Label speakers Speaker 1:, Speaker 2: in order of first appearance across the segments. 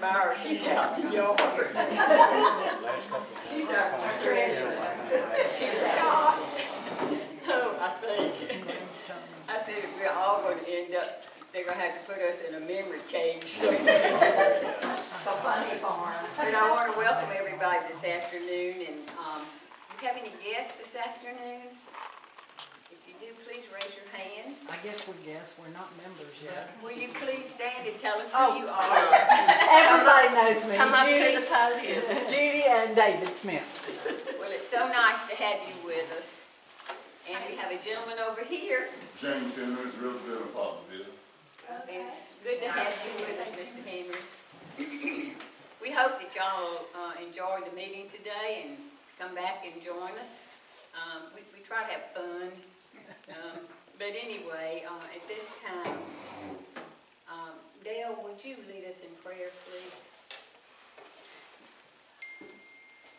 Speaker 1: down by her. She's out the yard. She's our treasurer. She's out. Oh, I think. I said we're all going to end up, they're going to have to put us in a memory cage. So
Speaker 2: funny farm.
Speaker 1: But I want to welcome everybody this afternoon. And you have any guests this afternoon? If you do, please raise your hand.
Speaker 3: I guess we're guests. We're not members yet.
Speaker 1: Will you please stand and tell us who you are?
Speaker 3: Everybody knows me.
Speaker 2: Come up to
Speaker 3: Judy,
Speaker 2: the podium.
Speaker 3: Judy and David Smith.
Speaker 1: Well, it's so nice to have you with us. And we have a gentleman over here.
Speaker 4: James Henry, it's real good in Poplarville.
Speaker 1: It's good to have you with us, Mr. Henry. We hope that y'all enjoy the meeting today and come back and join us. We try to have fun. But anyway, at this time, Dale, would you lead us in prayer, please?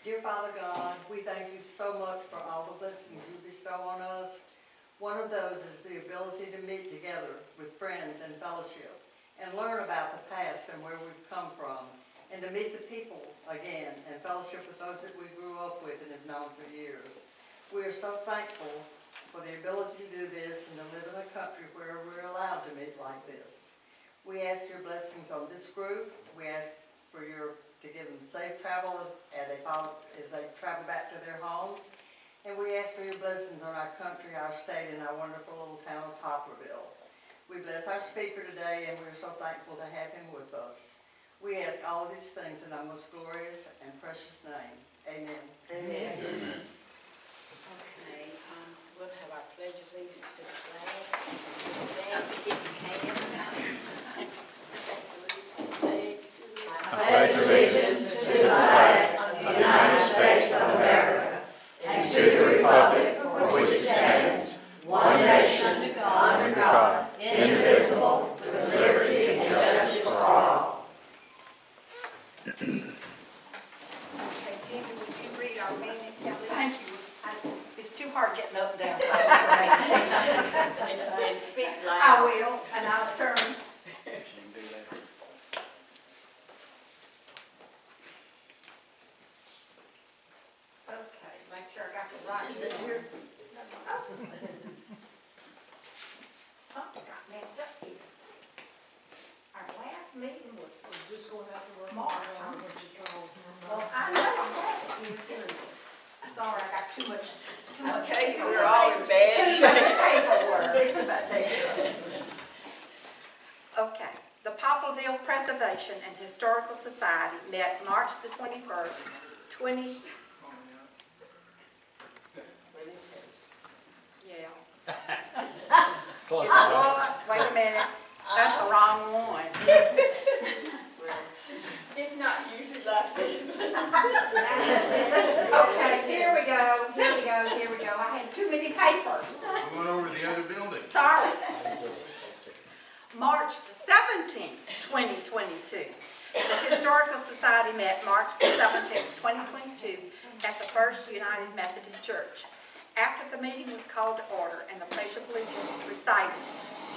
Speaker 2: Dear Father God, we thank you so much for all the blessings you bestow on us. One of those is the ability to meet together with friends and fellowship and learn about the past and where we've come from, and to meet the people again and fellowship with those that we grew up with and have known for years. We are so thankful for the ability to do this and to live in a country where we're allowed to meet like this. We ask your blessings on this group. We ask for to give them safe travel as they travel back to their homes. And we ask for your blessings on our country, our state, and our wonderful little town of Poplarville. We bless our speaker today, and we're so thankful to have him with us. We ask all of these things in our most glorious and precious name. Amen.
Speaker 1: Amen.
Speaker 4: Amen.
Speaker 1: Okay, we'll have our pledge of allegiance to the flag. Stand if you can.
Speaker 5: I pledge allegiance to the flag of the United States of America and to the republic for which it stands, one nation, under God, indivisible, with liberty and justice for all.
Speaker 1: Okay, Jimmy, would you read our minutes, please?
Speaker 2: Thank you. It's too hard getting up and down.
Speaker 1: And speak loud.
Speaker 2: I will, and I'll turn. Okay, make sure I got the right here. Something's got messed up here. Our last meeting was
Speaker 3: Just going out to work.
Speaker 2: March. Well, I know I had it. Here it is. Sorry, I got too much.
Speaker 1: I tell you, we're all in bad
Speaker 2: Too
Speaker 1: shape.
Speaker 2: much paperwork. It's about that. Okay, the Poplarville Preservation and Historical Society met March the 21st, Yeah. Oh, wait a minute, that's the wrong one.
Speaker 1: It's not usually like this.
Speaker 2: Okay, here we go. I had too many papers.
Speaker 5: We went over the other building.
Speaker 2: Sorry. March the 17th, 2022. The Historical Society met March the 17th, 2022 at the First United Methodist Church. After the meeting was called to order and the Pledge of Allegiance recited,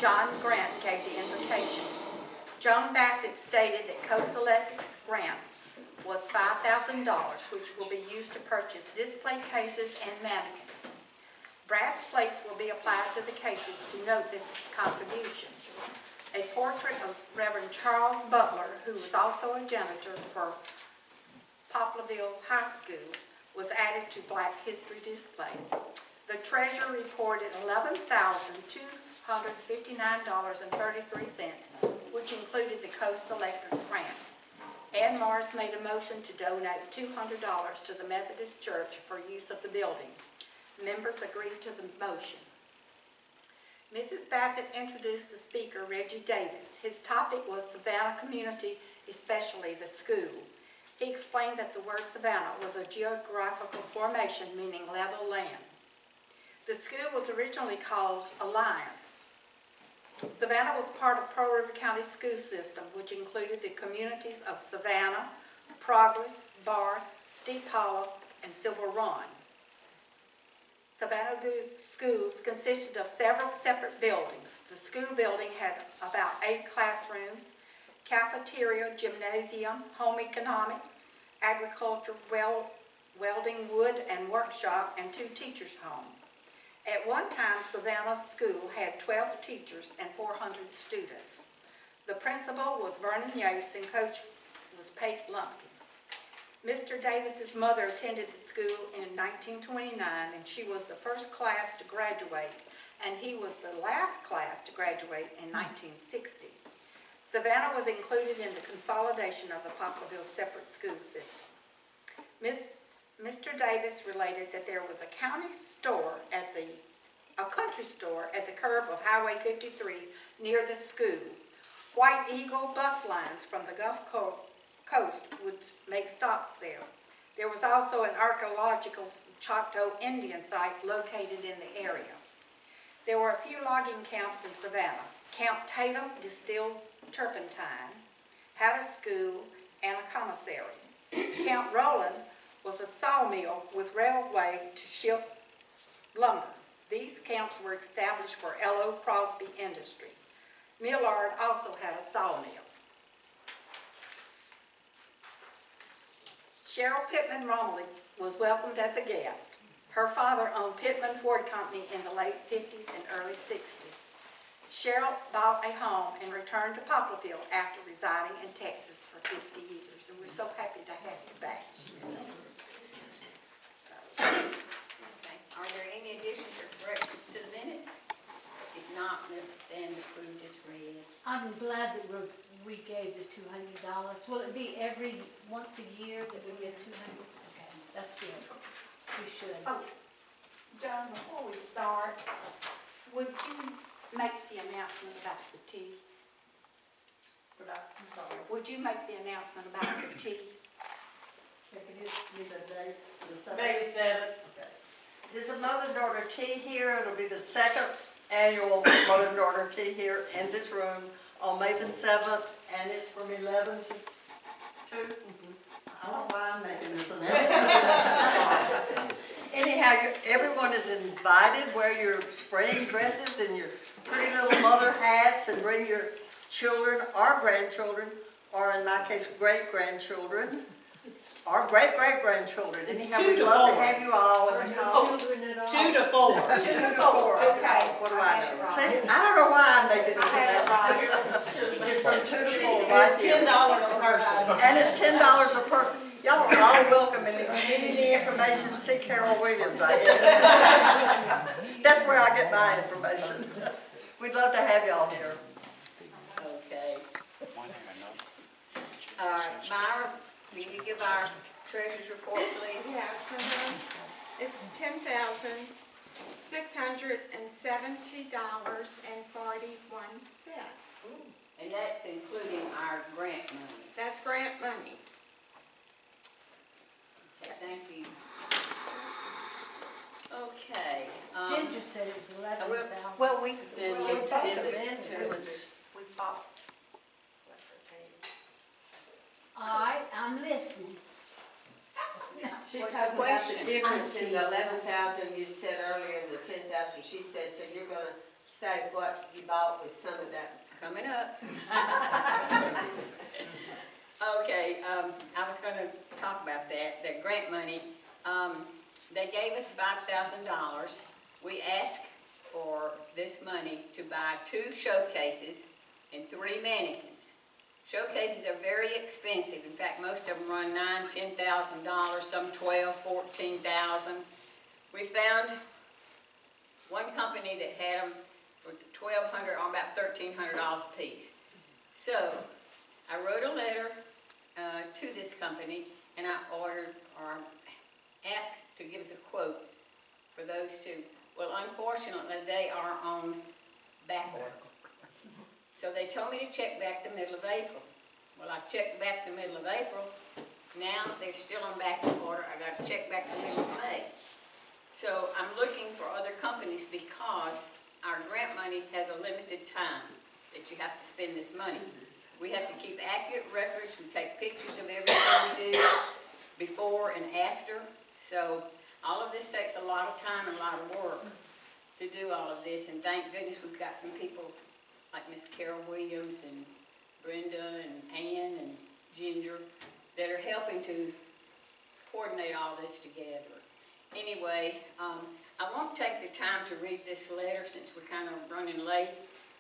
Speaker 2: John Grant gave the invocation. Joan Bassett stated that Coast Electric's grant was $5,000, which will be used to purchase display cases and mannequins. Brass plates will be applied to the cases to note this contribution. A portrait of Reverend Charles Butler, who was also a janitor for Poplarville High School, was added to Black History display. The treasurer reported $11,259.33, which included the Coast Electric grant. Ann Morris made a motion to donate $200 to the Methodist Church for use of the building. Members agreed to the motion. Mrs. Bassett introduced the speaker, Reggie Davis. His topic was Savannah community, especially the school. He explained that the word Savannah was a geographical formation meaning level land. The school was originally called Alliance. Savannah was part of Pearl River County school system, which included the communities of Savannah, Progress, Barth, Steep Hollow, and Silver Run. Savannah schools consisted of several separate buildings. The school building had about 8 classrooms,
Speaker 6: cafeteria, gymnasium, home economic, agriculture, welding, wood, and workshop, and 2 teachers' homes. At one time, Savannah School had 12 teachers and 400 students. The principal was Vernon Yates and coach was Pate Lumpkin. Mr. Davis's mother attended the school in 1929, and she was the first class to graduate, and he was the last class to graduate in 1960. Savannah was included in the consolidation of the Poplarville separate school system. Mr. Davis related that there was a country store a country store at the curve of Highway 53 near the school. White Eagle bus lines from the Gulf Coast would make stops there. There was also an archaeological Choctaw Indian site located in the area. There were a few logging camps in Savannah. Camp Tatum distilled turpentine, had a school, and a commissary. Camp Rowland was a sawmill with railway to ship lumber. These camps were established for L.O. Crosby Industry. Millard also had a sawmill. Cheryl Pittman Romley was welcomed as a guest. Her father owned Pittman Ford Company in the late 50s and early 60s. Cheryl bought a home and returned to Poplarville after residing in Texas for 50 years, and we're so happy to have you back.
Speaker 1: Okay. Are there any additions or corrections to the minutes? If not, let's stand approved as read.
Speaker 7: I'm glad that we gave the $200. Will it be once a year that we give $200? Okay, that's good. We should.
Speaker 6: Oh, John, before we start, would you make the announcement about the tea?
Speaker 2: I'm sorry.
Speaker 6: Would you make the announcement about the tea?
Speaker 2: Need a date, the 7th?
Speaker 3: May 7th.
Speaker 2: Okay. There's a mother-daughter tea here. It'll be the 2nd annual mother-daughter tea here in this room on May the 7th, and it's from 11 to 2. I don't know why I'm making this announcement. Anyhow, everyone is invited. Wear your spring dresses and your pretty little mother hats, and bring your children or grandchildren, or in my case, great-grandchildren, or great-great-grandchildren. Anyhow, we'd love to have you all in the college.
Speaker 3: 2 to 4.
Speaker 2: 2 to 4.
Speaker 6: Okay.
Speaker 2: What do I know? See, I don't know why I'm making this announcement. It's from 2 to 4.
Speaker 3: It's $10 a person.
Speaker 2: And it's $10 a per. Y'all are all welcome, and if you need any information, see Carol Williams. That's where I get my information. We'd love to have y'all here.
Speaker 1: Okay. Myra, will you give our treasurer's report, please?
Speaker 8: Yes, it's $10,670.41.
Speaker 1: And that's including our grant money.
Speaker 8: That's grant money.
Speaker 1: Okay, thank you. Okay.
Speaker 7: Ginger said it was 11,000.
Speaker 6: Well, we
Speaker 1: Then
Speaker 6: both
Speaker 1: we
Speaker 6: of
Speaker 1: did
Speaker 6: them.
Speaker 1: it to it.
Speaker 6: We bought. What's the date?
Speaker 7: All right, I'm listening.
Speaker 9: She's
Speaker 1: What's the
Speaker 9: talking about
Speaker 1: question?
Speaker 9: the difference in the 11,000 you'd said earlier and the 10,000 she said, so you're gonna say what you bought with some of that.
Speaker 1: Coming up. Okay, I was gonna talk about that grant money. They gave us $5,000. We asked for this money to buy 2 showcases and 3 mannequins. Showcases are very expensive. In fact, most of them run $9,000, $10,000, some $12,000, $14,000. We found one company that had them for $1,200 or about $1,300 a piece. So I wrote a letter to this company, and I ordered or asked to give us a quote for those 2. Well, unfortunately, they are on back order. So they told me to check back the middle of April. Well, I checked back the middle of April. Now they're still on back order. I got to check back the middle of May. So I'm looking for other companies because our grant money has a limited time that you have to spend this money. We have to keep accurate records. We take pictures of everything we do before and after. So all of this takes a lot of time and a lot of work to do all of this. And thank goodness we've got some people like Miss Carol Williams and Brenda and Ann and Ginger, that are helping to coordinate all this together. Anyway, I won't take the time to read this letter since we're kind of running late,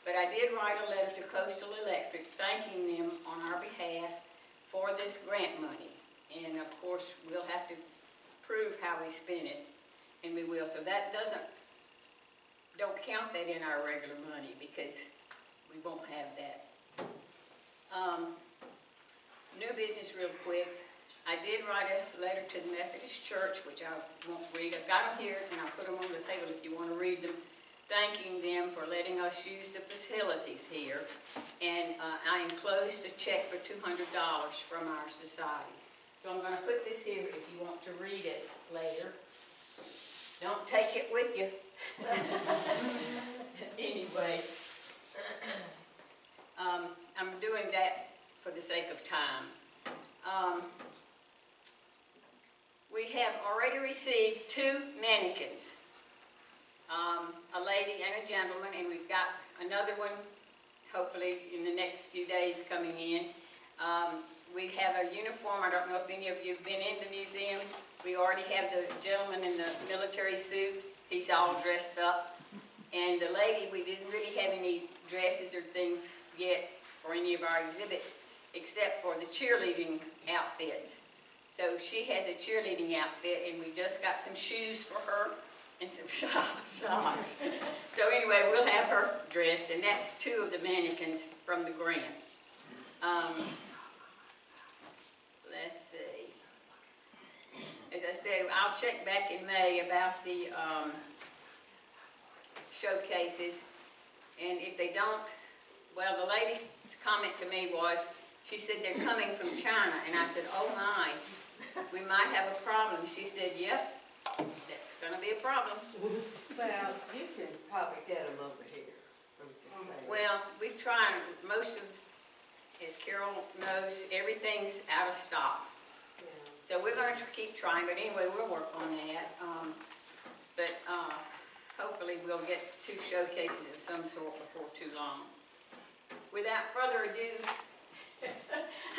Speaker 1: but I did write a letter to Coastal Electric thanking them on our behalf for this grant money. And of course, we'll have to prove how we spent it, and we will. So that don't count that in our regular money because we won't have that. New business real quick. I did write a letter to the Methodist Church, which I won't read. I've got them here, and I'll put them on the table if you want to read them, thanking them for letting us use the facilities here. And I enclosed a check for $200 from our society. So I'm going to put this here if you want to read it later. Don't take it with you. Anyway, I'm doing that for the sake of time. We have already received 2 mannequins, a lady and a gentleman, and we've got another one hopefully in the next few days coming in. We have a uniform. I don't know if any of you have been in the museum. We already have the gentleman in the military suit. He's all dressed up. And the lady, we didn't really have any dresses or things yet for any of our exhibits, except for the cheerleading outfits. So she has a cheerleading outfit, and we just got some shoes for her and some socks. So anyway, we'll have her dressed, and that's 2 of the mannequins from the grant. Let's see. As I said, I'll check back in May about the showcases, and if they don't, well, the lady's comment to me was, she said they're coming from China, and I said, oh my, we might have a problem. She said, yep, that's going to be a problem.
Speaker 9: Well, you can probably get them over here.
Speaker 1: Well, we've tried, most of, as Carol knows, everything's out of stock.
Speaker 9: Yeah.
Speaker 1: So we're going to keep trying, but anyway, we'll work on that. Hopefully we'll get 2 showcases of some sort before too long. Without further ado,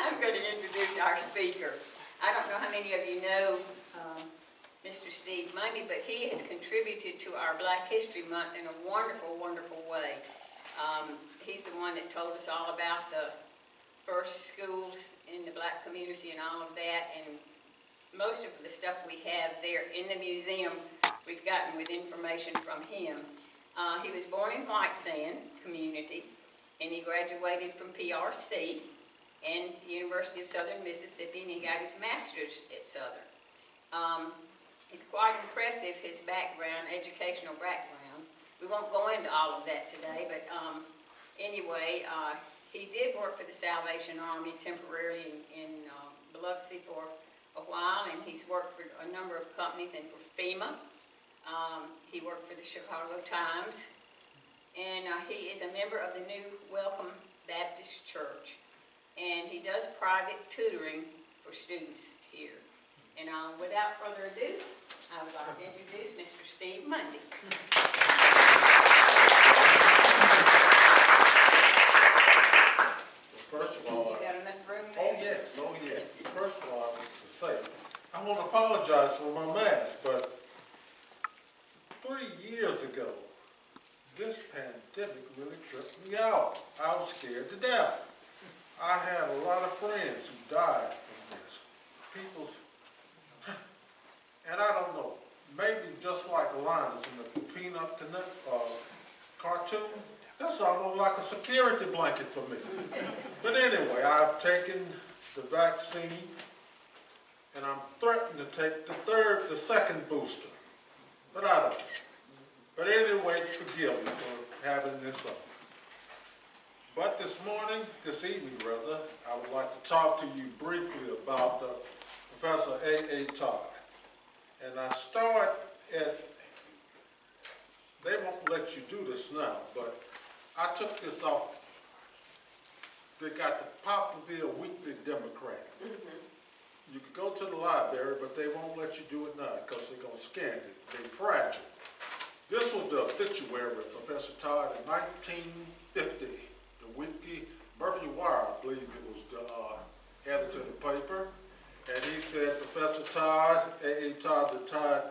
Speaker 1: I'm going to introduce our speaker. I don't know how many of you know Mr. Steve Mundy, but he has contributed to our Black History Month in a wonderful, wonderful way. He's the one that told us all about the first schools in the black community and all of that, and most of the stuff we have there in the museum we've gotten with information from him. He was born in White Sand community, and he graduated from PRC and University of Southern Mississippi, and he got his master's at Southern. It's quite impressive, his background, educational background. We won't go into all of that today, but anyway, he did work for the Salvation Army temporarily in Biloxi for a while, and he's worked for a number of companies and for FEMA. He worked for the Chicago Times, and he is a member of the New Welcome Baptist Church, and he does private tutoring for students here. And without further ado, I would like to introduce Mr. Steve Mundy.
Speaker 5: First of all,
Speaker 1: You got enough room there?
Speaker 5: oh yes. First of all, to say, I want to apologize for my mask, but 3 years ago, this pandemic really tripped me out. I was scared to death. I had a lot of friends who died from this. And I don't know, maybe just like Linus in the Peanut cartoon, that's almost like a security blanket for me. But anyway, I've taken the vaccine, and I'm threatening to take the second booster. But I don't know. But anyway, forgive me for having this up. But this evening, I would like to talk to you briefly about Professor A.A. Todd. And I start at, they won't let you do this now, but I took this off. They got the Poplarville Weekly Democrat. You could go to the library, but they won't let you do it now because they're going to scan it. They're fragile. This was the obituary of Professor Todd in 1950. The Weekly Murphy Wire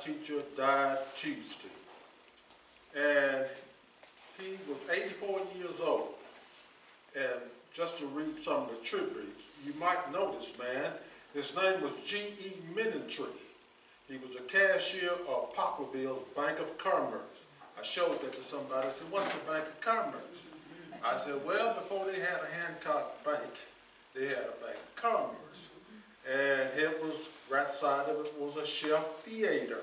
Speaker 10: teacher, died Tuesday. And he was 84 years old. And just to read some of the tributes, you might know this man. His name was G.E. Minentry. He was a cashier of Poplarville's Bank of Commerce. I showed that to somebody. I said, what's the Bank of Commerce? I said, well, before they had a Hancock Bank, they had a Bank of Commerce. And it was, right side of it was a chef theater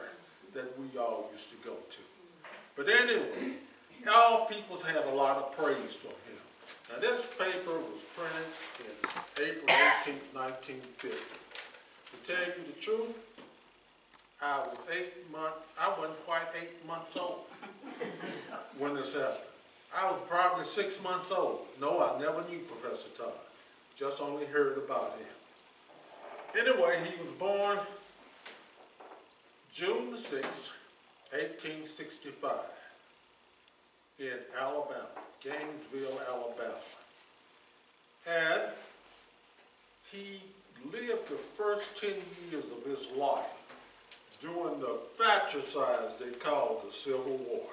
Speaker 10: that we all used to go to. But anyway, all peoples had a lot of praise for him. Now this paper was printed in April 18, 1950. To tell you the truth, I wasn't quite 8 months old when this happened. I was probably 6 months old. No, I never knew Professor Todd. Just only heard about him. Anyway, he was born June the 6th, 1865 in Alabama, Gainesville, Alabama. And he lived the first 10 years of his life during the fratricide they called the Civil War.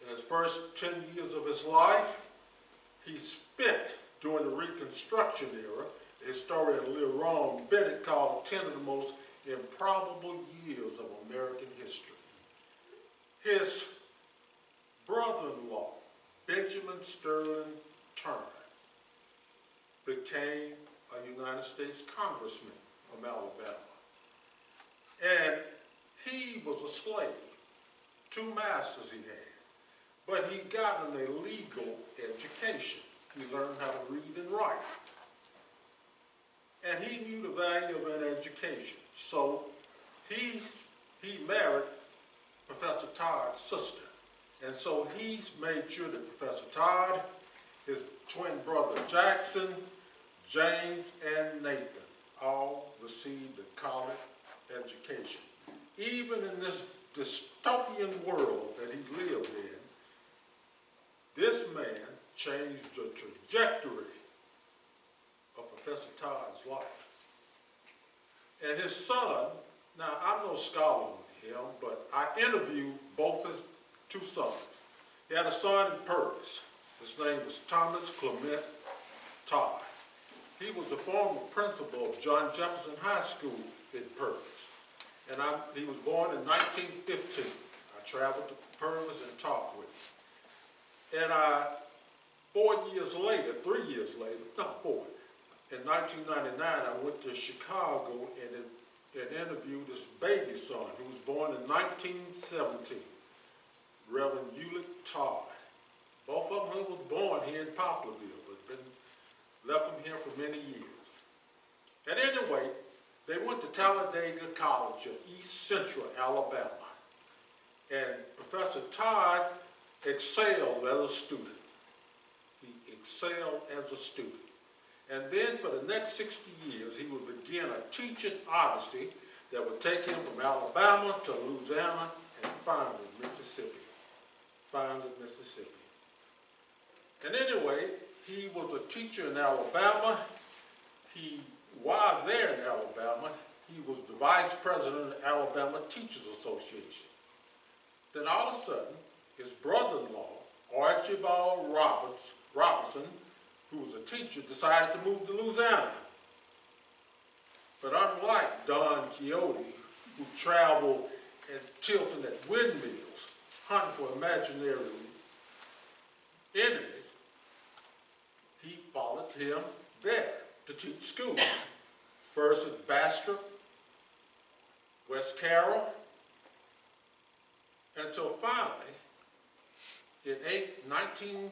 Speaker 10: In his first 10 years of his life, he spent during the Reconstruction era, the historian Leron Bennett called 10 of the most improbable years of American history. His brother-in-law, Benjamin Sterling Turner, became a United States congressman from Alabama. And he was a slave, 2 masters he had, but he got an illegal education. He learned how to read and write. And he knew the value of an education. So he married Professor Todd's sister. And so he's made sure that Professor Todd, his twin brother Jackson, James, and Nathan all received a college education. Even in this dystopian world that he lived in, this man changed the trajectory of Professor Todd's life. And his son, now I'm no scholar on him, but I interviewed both his 2 sons. He had a son in Purvis. His name was Thomas Clement Todd. He was the former principal of John Jefferson High School in Purvis. And he was born in 1915. I traveled to Purvis and talked with him. And 3 years later, not 4, in 1999, I went to Chicago and interviewed his baby son, who was born in 1917, Reverend Hewlett Todd. Both of them were born here in Poplarville, but left them here for many years. And anyway, they went to Talladega College in East Central Alabama. And Professor Todd excelled as a student. He excelled as a student. And then for the next 60 years, he would begin a teaching odyssey that would take him from Alabama to Louisiana and founded Mississippi. And anyway, he was a teacher in Alabama. While there in Alabama, he was the vice president of the Alabama Teachers Association. Then all of a sudden, his brother-in-law, Archibald Robinson, who was a teacher, decided to move to Louisiana. But unlike Don Quixote, who traveled and tilting at windmills, hunting for imaginary enemies, he followed him there to teach school. First at Bastrop, West Carroll, until finally, in 1901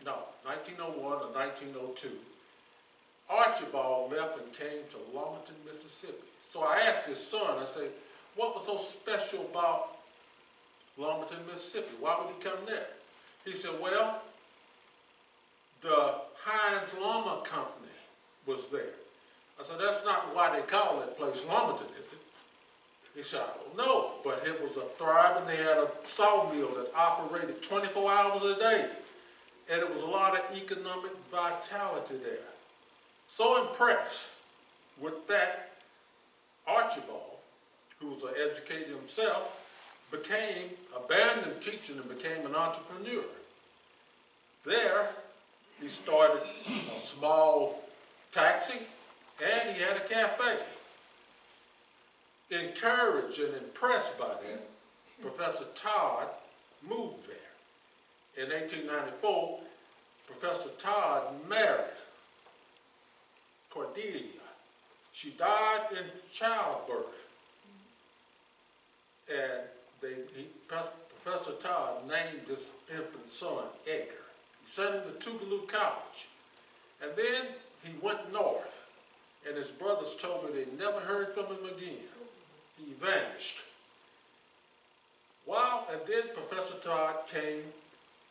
Speaker 10: or 1902, Archibald left and came to Lumberton, Mississippi. So I asked his son, I said, what was so special about Lumberton, Mississippi? Why would he come there? He said, well, the Heinz Lumber Company was there. I said, that's not why they call that place Lumberton, is it? He said, I don't know, but it was a thriving, they had a sawmill that operated 24 hours a day. And it was a lot of economic vitality there. So impressed with that, Archibald who was an educator himself, abandoned teaching and became an entrepreneur. There, he started a small taxi and he had a cafe. Encouraged and impressed by that, Professor Todd moved there. In 1894, Professor Todd married Cordelia. She died in childbirth. And Professor Todd named his infant son Edgar. He sent him to Tougaloo College. And then he went north. And his brothers told me they never heard from him again. He vanished. And then Professor Todd came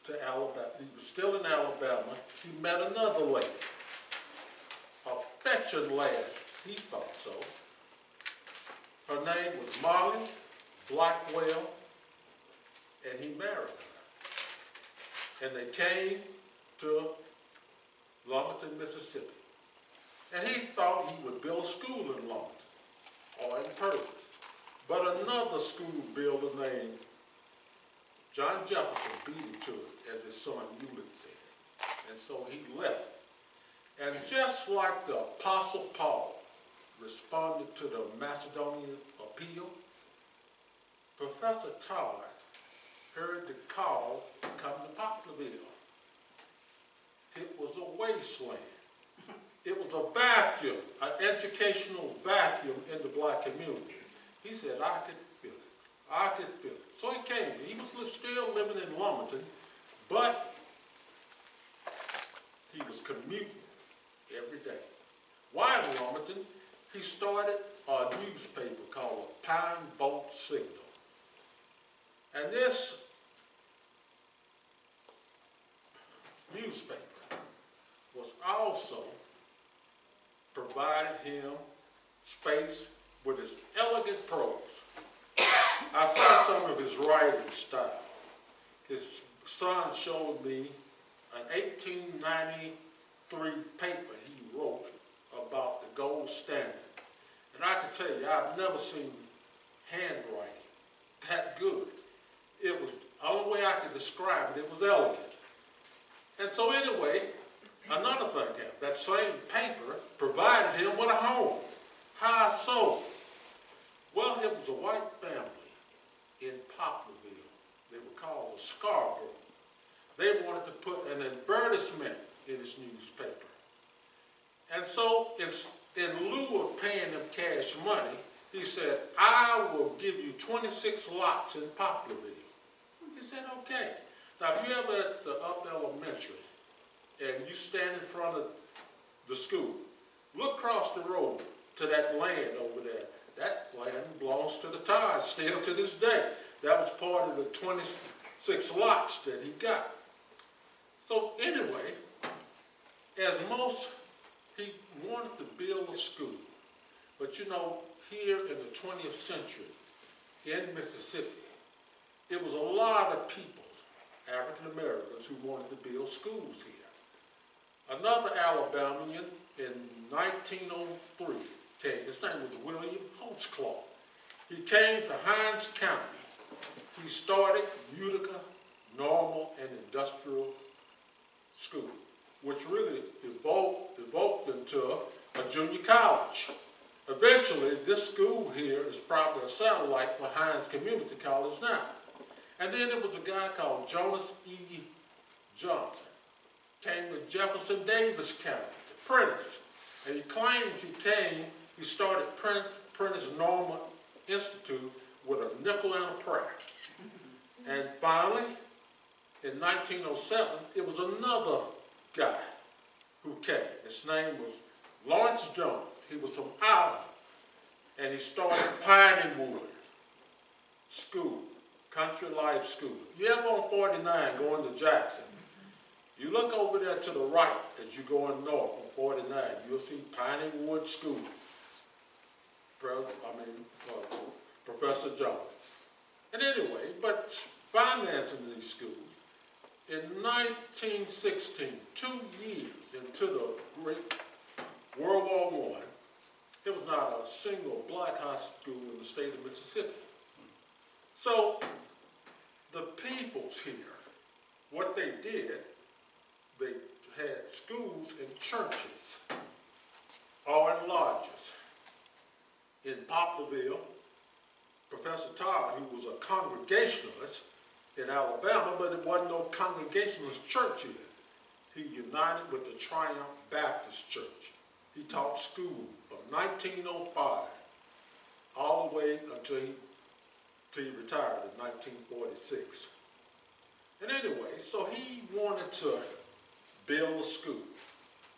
Speaker 10: to Alabama. He was still in Alabama. He met another lady. A fetching lass, he thought so. Her name was Molly Blackwell, and he married her. And they came to Lumberton, Mississippi. And he thought he would build a school in Lumberton, or in Purvis. But another school builder named John Jefferson beat him to it, as his son Hewlett said. And so he left. And just like the Apostle Paul responded to the Macedonian appeal, Professor Todd heard the call to come to Poplarville. It was a wasteland. It was a vacuum, an educational vacuum in the black community. He said, I could feel it. I could feel it. So he came. He was still living in Lumberton, but he was commuting every day. While in Lumberton, he started a newspaper called the Pine Boat Signal. And this newspaper was also provided him space with his elegant prose. I saw some of his writing style. His son showed me an 1893 paper he wrote about the gold standard. And I can tell you, I've never seen handwriting that good. It was, the only way I could describe it, it was elegant. And so anyway, another thing happened. That same paper provided him with a home. How so? Well, it was a white family in Poplarville. They were called the Scarborough. They wanted to put an advertisement in his newspaper. And so, in lieu of paying them cash money, he said, I will give you 26 lots in Poplarville. He said, okay. Now, if you're ever at the Upper Elementary and you stand in front of the school, look across the road to that land over there. That land belongs to the Todds still to this day. That was part of the 26 lots that he got. So anyway, as most, he wanted to build a school. But you know, here in the 20th century, in Mississippi, it was a lot of people, African Americans, who wanted to build schools here. Another Alabamian in 1903 came. His name was William Holtzclaw. He came to Hinds County. He started Utica Normal and Industrial School, which really evolved into a junior college. Eventually, this school here is probably a satellite for Hinds Community College now. And then there was a guy called Jonas E. Johnson. Came to Jefferson Davis County, to Prentice. And he claims he started Prentice Normal Institute with a nickel and a prayer. And finally, in 1907, it was another guy who came. His name was Lawrence Jones. He was from Ireland. And he started Pineywood School, Country Life School. You ever on 49 going to Jackson? You look over there to the right as you're going north on 49, you'll see Pineywood School. Professor Jones. And anyway, but financing these schools, in 1916, 2 years into the Great World War I, there was not a single black high school in the state of Mississippi. So the peoples here, what they did, they had schools and churches, or in lodges. In Poplarville, Professor Todd, who was a Congregationalist in Alabama, but it wasn't no Congregationalist church here. He united with the Triumph Baptist Church. He taught school from 1905 all the way until he retired in 1946. And anyway, so he wanted to build a school.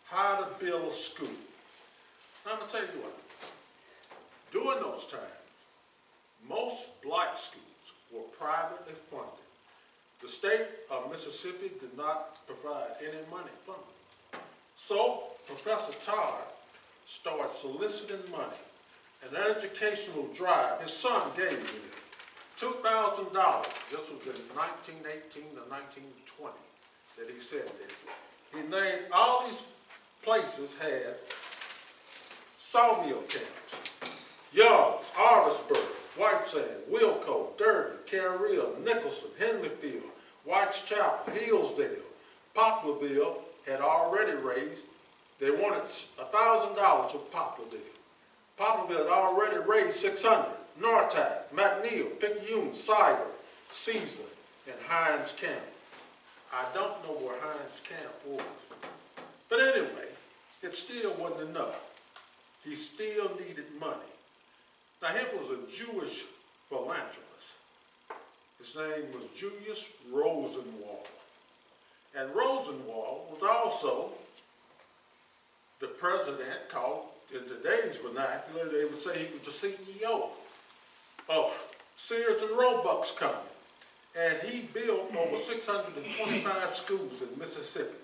Speaker 10: How to build a school. Now, I'm going to tell you what. During those times, most black schools were privately funded. The state of Mississippi did not provide any money from it. So Professor Todd started soliciting money, an educational drive. His son gave me this, $2,000. This was in 1918 to 1920 that he said this. He named all these places had sawmill camps: Young's, Artisburg, White Sands, Wilco, Derby, Carrill, Nicholson, Henleyfield, White's Chapel, Hillsdale. Poplarville had already raised, they wanted $1,000 for Poplarville. Poplarville had already raised $600. Nortack, McNeil, Picayune, Cyber, Caesar, and Hines Camp. I don't know where Hines Camp was. But anyway, it still wasn't enough. He still needed money. Now, he was a Jewish philanthropist. His name was Julius Rosenwald. And Rosenwald was also the president, called, in today's vernacular, they would say he was the CEO of Sears and Roebuck's Company. And he built over 625 schools in Mississippi.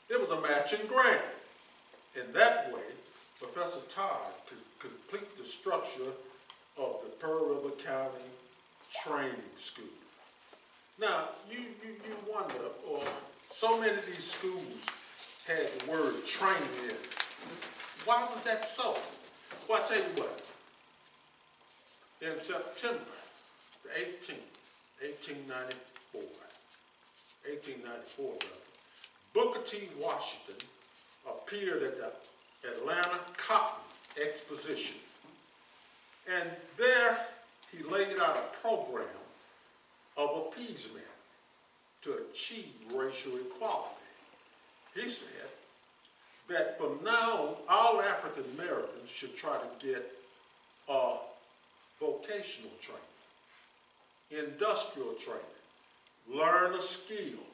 Speaker 10: It was a matching grant. In that way, Professor Todd could complete the structure of the Pearl River County Training School. Now, you wonder, or so many of these schools had the word training in it. Why was that so? Well, I tell you what. In September the 18th, 1894, Booker T. Washington appeared at the Atlanta Cotton Exposition. And there he laid out a program of appeasement to achieve racial equality. He said that from now on, all African Americans should try to get vocational training, industrial training, learn a skill.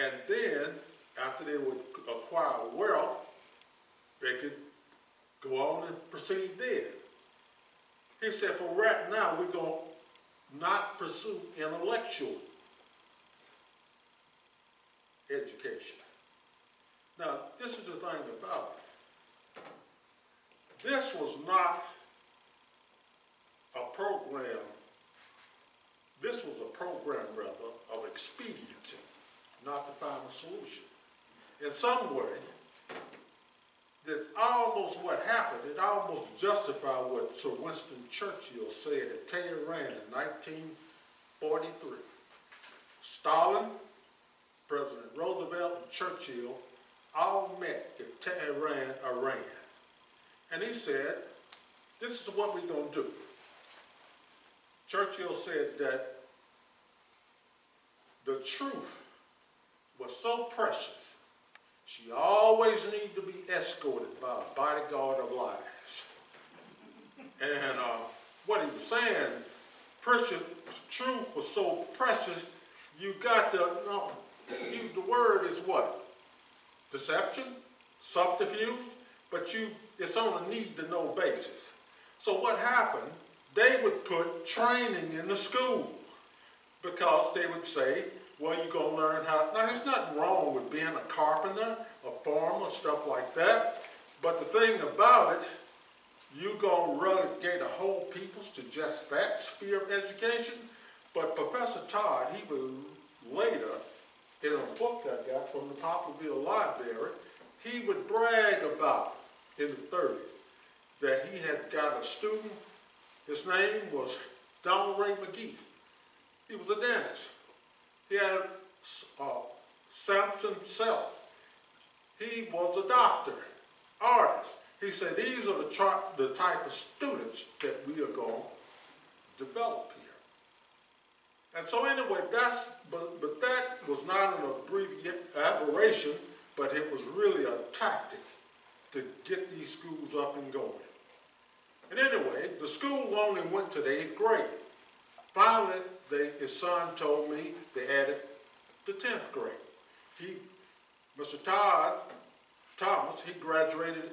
Speaker 10: And then, after they would acquire wealth, they could go on and proceed there. He said, for right now, we're going to not pursue intellectual education. Now, this is the thing about it. This was not a program, this was a program, rather, of expediency, not to find a solution. In some way, that's almost what happened. It almost justified what Sir Winston Churchill said at Tehran in 1943. Stalin, President Roosevelt, and Churchill all met at Tehran, Iran. And he said, this is what we're going to do. Churchill said that the truth was so precious, she always needed to be escorted by a bodyguard of lies. And what he was saying, truth was so precious, you got to, the word is what? Deception, subterfuge, but it's on a need-to-know basis. So what happened, they would put training in the school because they would say, well, you're going to learn how. Now, there's nothing wrong with being a carpenter, a farmer, stuff like that. But the thing about it, you're going to relegate a whole peoples to just that sphere of education. But Professor Todd, he would later, in a book I got from the Poplarville Library, he would brag about in the 30s that he had got a student. His name was Donald Ray McGee. He was a dentist. He had Samson Self. He was a doctor, artist. He said, these are the type of students that we are going to develop here. And so anyway, but that was not an aberration, but it was really a tactic to get these schools up and going. And anyway, the school only went to the 8th grade. Finally, his son told me they added the 10th grade. Mr. Todd Thomas, he graduated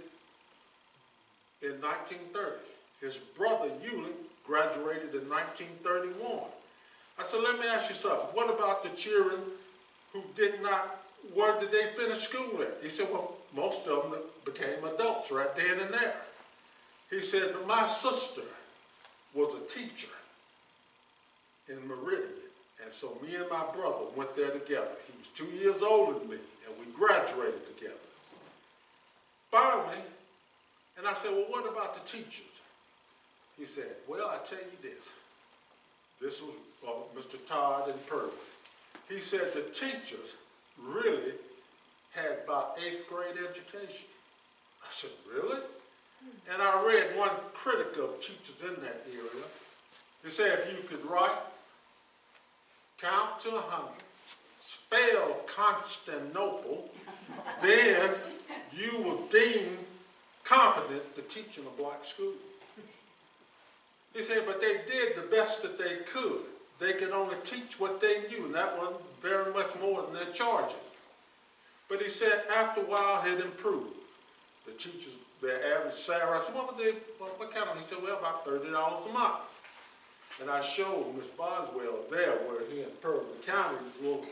Speaker 10: in 1930. His brother Hewlett graduated in 1931. I said, let me ask you something. What about the children who where did they finish school at? He said, well, most of them became adults right then and there. He said, but my sister was a teacher in Meridian. And so me and my brother went there together. He was 2 years older than me, and we graduated together. Finally, and I said, well, what about the teachers? He said, well, I tell you this. This was Mr. Todd and Purvis. He said the teachers really had about 8th grade education. I said, really? And I read one critic of teachers in that area. He said if you could write, count to 100, spell Constantinople, then you were deemed competent to teach in a black school. He said, but they did the best that they could. They could only teach what they knew, and that wasn't very much more than their charges. But he said after a while it improved. The teachers, their average salary, I said, what kind of, he said, well, about $30 a month. And I showed Miss Boswell there where he in Pearl County, little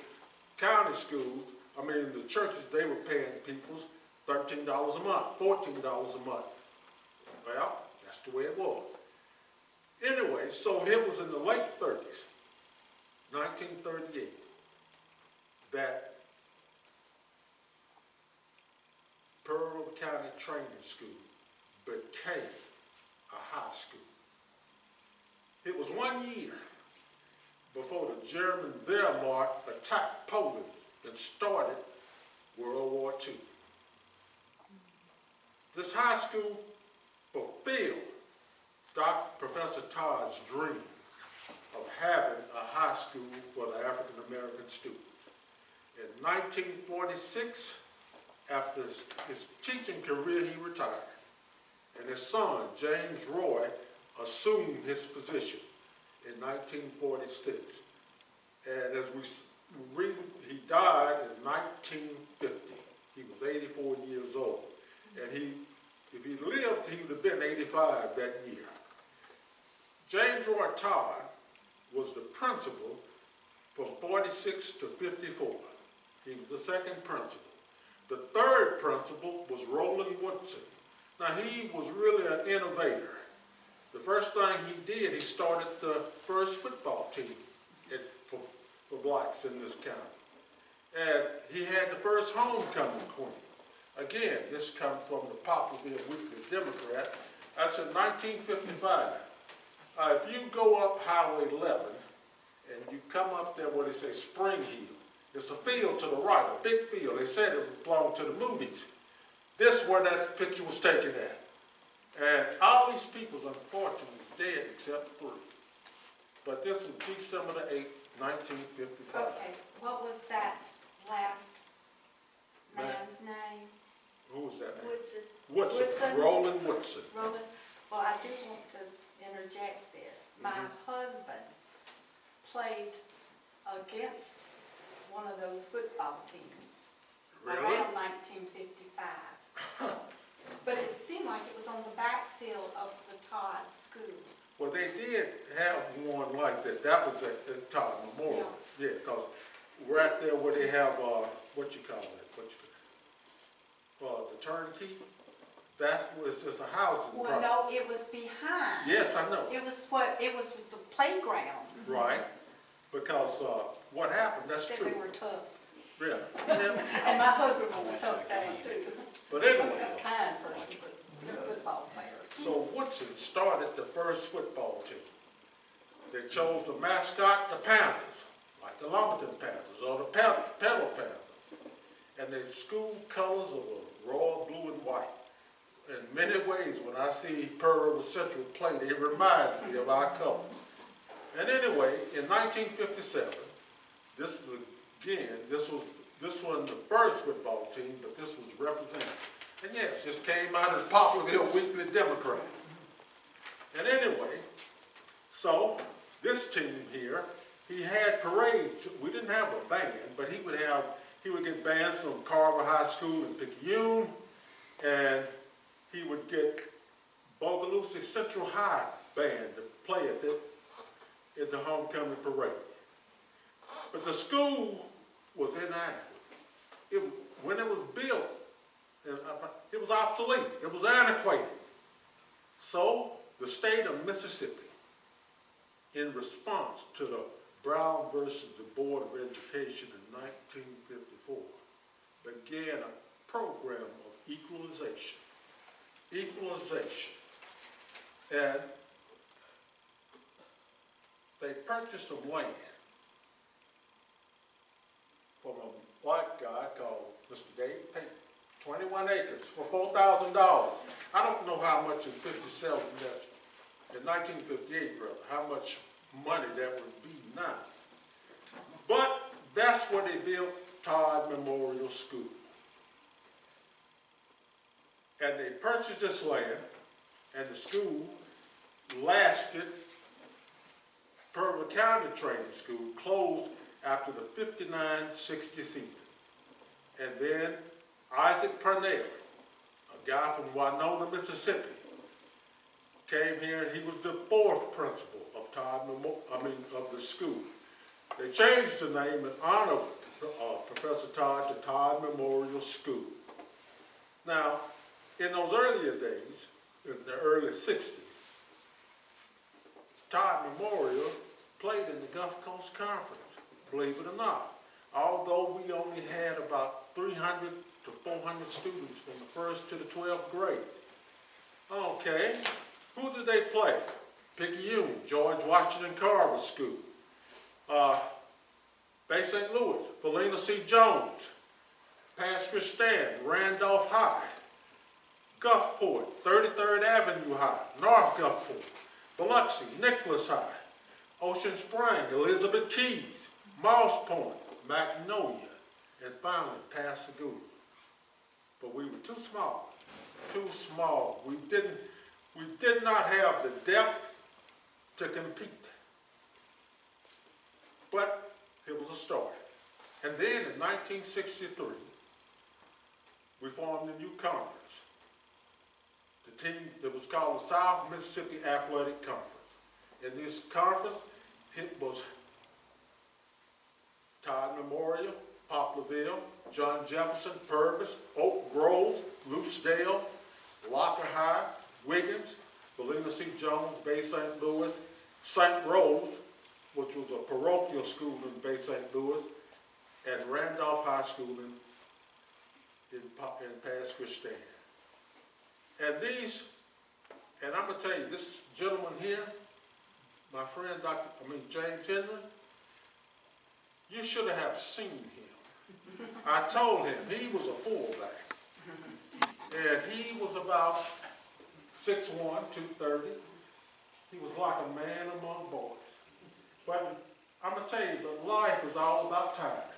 Speaker 10: county schools, the churches, they were paying people's $13 a month, $14 a month. Well, that's the way it was. Anyway, so it was in the late 30s, 1938, that Pearl County Training School became a high school. It was 1 year before the German Wehrmacht attacked Poland and started World War II. This high school fulfilled Professor Todd's dream of having a high school for the African American students. In 1946, after his teaching career, he retired. And his son, James Roy, assumed his position in 1946. And as we read, he died in 1950. He was 84 years old. And if he lived, he would have been 85 that year. James Roy Todd was the principal from 46 to 54. He was the second principal. The third principal was Roland Woodson. Now, he was really an innovator. The first thing he did, he started the first football team for blacks in this county. And he had the first homecoming queen. Again, this comes from the Poplarville Weekly Democrat. That's in 1955. If you go up Highway 11 and you come up there where they say Spring Hill, it's a field to the right, a big field. They said it belonged to the Moody's. This is where that picture was taken at. And all these people's unfortunately dead except 3. But this was December the 8th, 1955.
Speaker 6: Okay, what was that last man's name?
Speaker 10: Who was that man?
Speaker 6: Woodson.
Speaker 10: Woodson. Roland Woodson.
Speaker 6: Roland. Well, I do want to interject this. My husband played against one of those football teams around 1955. But it seemed like it was on the backfield of the Todd School.
Speaker 10: Well, they did have one like that. That was at Todd Memorial. Yeah, because right there where they have, what you call it? The turnkey. That was just a housing project.
Speaker 6: Well, no, it was behind.
Speaker 10: Yes, I know.
Speaker 6: It was the playground.
Speaker 10: Right. Because what happened, that's
Speaker 6: Said
Speaker 10: true.
Speaker 6: they were tough.
Speaker 10: Yeah.
Speaker 6: And my husband was a tough guy too.
Speaker 10: But anyway,
Speaker 6: A kind person, but.
Speaker 10: So Woodson started the first football team. They chose the mascot, the Panthers, like the Lumberton Panthers or the Pedal Panthers. And their school colors were royal blue and white. In many ways, when I see Pearl River Central play, it reminds me of our colors. And anyway, in 1957, this wasn't the first football team, but this was represented. And yes, this came out of the Poplarville Weekly Democrat. And anyway, so this team here, he had parades. We didn't have a band, but he would get bands from Carver High School in Picayune, and he would get Bogalusa Central High Band to play at the homecoming parade. But the school was inadequate. When it was built, it was obsolete. It was antiquated. So the state of Mississippi, in response to the Brown versus the Board of Education in 1954, began a program of equalization. And they purchased some land from a white guy called Mr. Dave Payton, 21 acres for $4,000. I don't know how much in 57, in 1958, brother, how much money that would be now. But that's where they built Todd Memorial School. And they purchased this land, and the school lasted. Purville County Training School closed after the 59-60 season. And then Isaac Purnell, a guy from Winona, Mississippi, came here, and he was the fourth principal of the school. They changed the name in honor of Professor Todd to Todd Memorial School. Now, in those earlier days, in the early 60s, Todd Memorial played in the Gulf Coast Conference, believe it or not. Although we only had about 300 to 400 students from the 1st to the 12th grade. Okay, who did they play? Picayune, George Washington Carver School. Bay St. Louis, Felina C. Jones. Pass Christian, Randolph High. Gulfport, 33rd Avenue High, North Gulfport. Biloxi, Nicholas High. Ocean Spring, Elizabeth Keys. Moss Point, Magnolia. And finally, Pascagoula. But we were too small. We did not have the depth to compete. But it was a start. And then in 1963, we formed a new conference. The team that was called the South Mississippi Athletic Conference. In this conference, it was Todd Memorial, Poplarville, John Jefferson, Purvis, Oak Grove, Lucedale, Locker High, Wiggins, Felina C. Jones, Bay St. Louis, St. Rose, which was a parochial school in Bay St. Louis, and Randolph High School in Pass Christian. And I'm going to tell you, this gentleman here, my friend James Henry, you should have seen him. I told him he was a fullback. And he was about 6'1", 230. He was like a man among boys. But I'm going to tell you, but life is all about time.